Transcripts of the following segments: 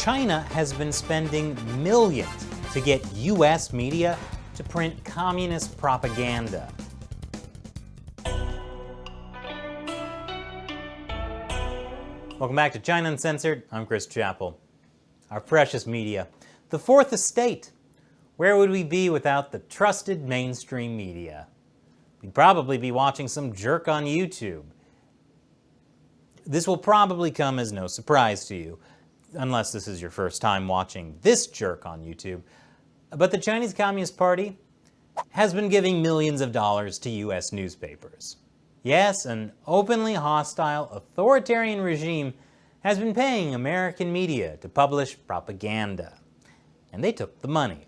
China has been spending millions to get US media to print communist propaganda. Welcome back to China Uncensored. I'm Chris Chappell. Our precious media. The fourth estate. Where would we be without the trusted mainstream media? We'd probably be watching some jerk on YouTube. This will probably come as no surprise to you, unless this is your first time watching this jerk on YouTube. But the Chinese Communist Party has been giving millions of dollars to US newspapers. Yes, an openly hostile, authoritarian regime has been paying American media to publish propaganda. And they took the money.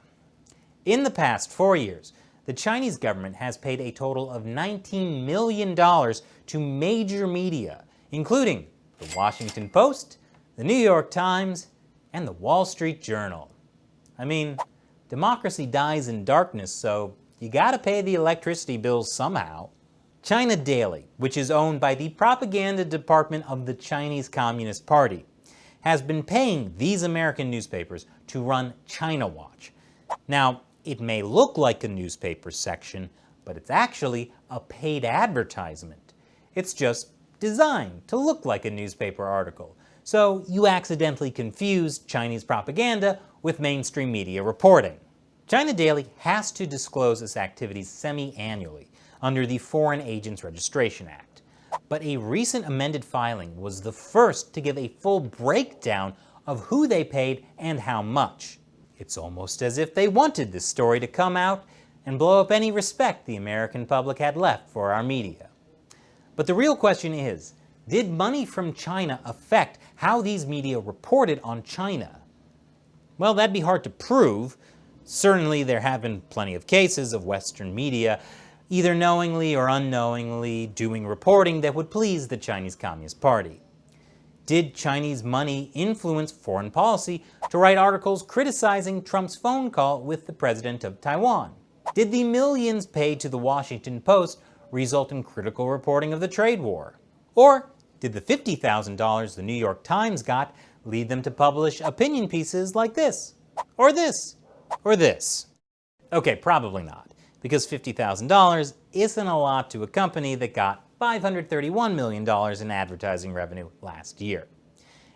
In the past 4 years, the Chinese government has paid a total of $19 million to major media, including the Washington Post, the New York Times, and the Wall Street Journal. I mean, democracy dies in darkness, so you gotta pay the electricity bills somehow. China Daily, which is owned by the propaganda department of the Chinese Communist Party, has been paying these American newspapers to run China Watch. Now, it may look like a newspaper section, but it's actually a paid advertisement. It's just designed to look like a newspaper article, so you accidentally confuse Chinese propaganda with mainstream media reporting. China Daily has to disclose its activities semi-annually under the Foreign Agents Registration Act. But a recent amended filing was the first to give a full breakdown of who they paid and how much. It's almost as if they wanted this story to come out and blow up any respect the American public had left for our media. But the real question is, did money from China affect how these media reported on China? Well, that'd be hard to prove. Certainly there have been plenty of cases of Western media either knowingly or unknowingly doing reporting that would please the Chinese Communist Party. Did Chinese money influence foreign policy to write articles criticizing Trump's phone call with the president of Taiwan? Did the millions paid to the Washington Post result in critical reporting of the trade war? Or did the $50,000 the New York Times got lead them to publish opinion pieces like this, or this, or this? Okay, probably not, because $50,000 isn't a lot to a company that got $531 million in advertising revenue last year.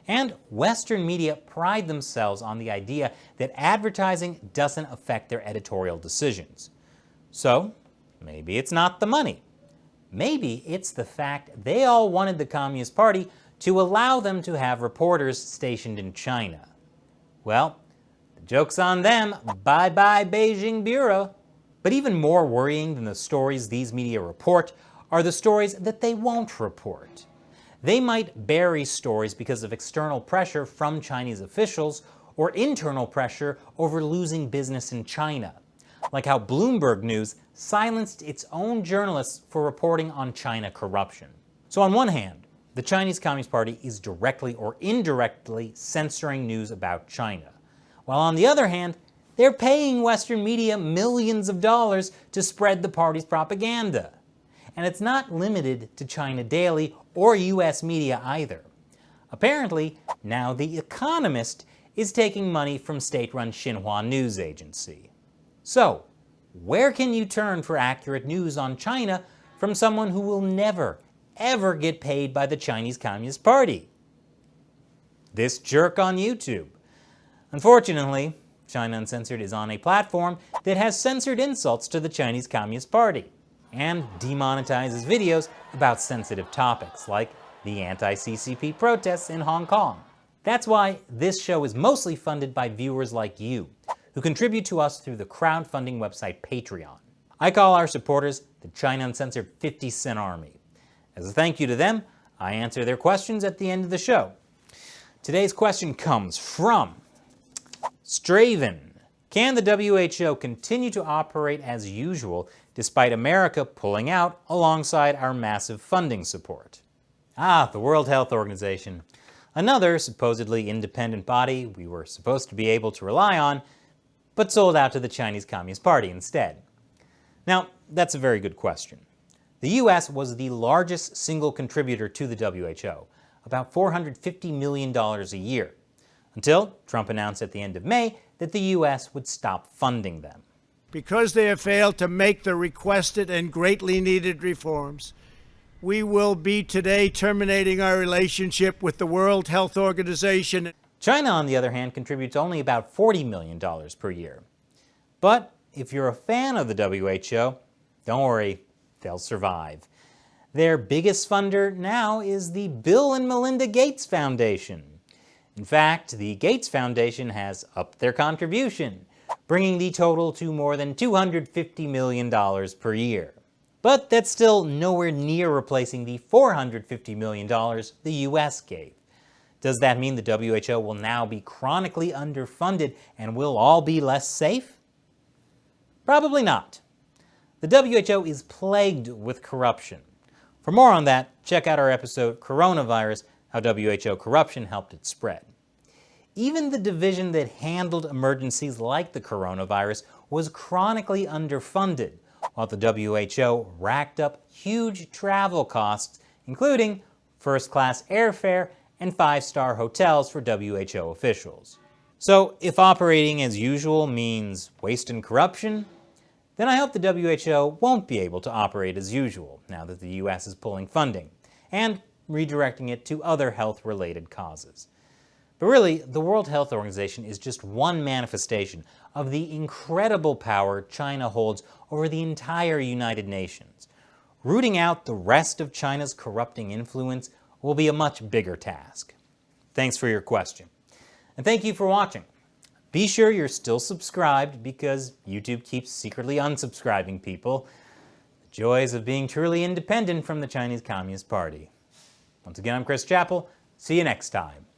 And Western media pride themselves on the idea that advertising doesn't affect their editorial decisions. So, maybe it's not the money. Maybe it's the fact they all wanted the Communist Party to allow them to have reporters stationed in China. Well, the joke's on them. Bye-bye Beijing Bureau. But even more worrying than the stories these media report are the stories that they won't report. They might bury stories because of external pressure from Chinese officials or internal pressure over losing business in China, like how Bloomberg News silenced its own journalists for reporting on China corruption. So on one hand, the Chinese Communist Party is directly or indirectly censoring news about China, while on the other hand, they're paying Western media millions of dollars to spread the party's propaganda. And it's not limited to China Daily or US media either. Apparently, now The Economist is taking money from state-run Xinhua news agency. So, where can you turn for accurate news on China from someone who will never, ever get paid by the Chinese Communist Party? This jerk on YouTube. Unfortunately, China Uncensored is on a platform that has censored insults to the Chinese Communist Party and demonetizes videos about sensitive topics like the anti-CCP protests in Hong Kong. That's why this show is mostly funded by viewers like you, who contribute to us through the crowdfunding website Patreon. I call our supporters the China Uncensored 50-Cent Army. As a thank you to them, I answer their questions at the end of the show. Today's question comes from Straven. Can the WHO continue to operate as usual despite America pulling out alongside our massive funding support? The World Health Organization. Another supposedly independent body we were supposed to be able to rely on, but sold out to the Chinese Communist Party instead. Now, that's a very good question. The US was the largest single contributor to the WHO, about $450 million a year, until Trump announced at the end of May that the U.S. would stop funding them. Because they have failed to make the requested and greatly needed reforms, we will be today terminating our relationship with the World Health Organization. China, on the other hand, contributes only about $40 million per year. But if you're a fan of the WHO, don't worry, they'll survive. Their biggest funder now is the Bill and Melinda Gates Foundation. In fact, the Gates Foundation has upped their contribution, bringing the total to more than $250 million per year. But that's still nowhere near replacing the $450 million the US gave. Does that mean the WHO will now be chronically underfunded and we'll all be less safe? Probably not. The WHO is plagued with corruption. For more on that, check out our episode, Coronavirus, How WHO Corruption Helped It Spread. Even the division that handled emergencies like the coronavirus was chronically underfunded, while the WHO racked up huge travel costs, including first-class airfare and five-star hotels for WHO officials. So if operating as usual means waste and corruption, then I hope the WHO won't be able to operate as usual now that the US is pulling funding and redirecting it to other health-related causes. But really, the World Health Organization is just one manifestation of the incredible power China holds over the entire United Nations. Rooting out the rest of China's corrupting influence will be a much bigger task. Thanks for your question. And thank you for watching. Be sure you're still subscribed because YouTube keeps secretly unsubscribing people. The joys of being truly independent from the Chinese Communist Party. Once again, I'm Chris Chappell. See you next time.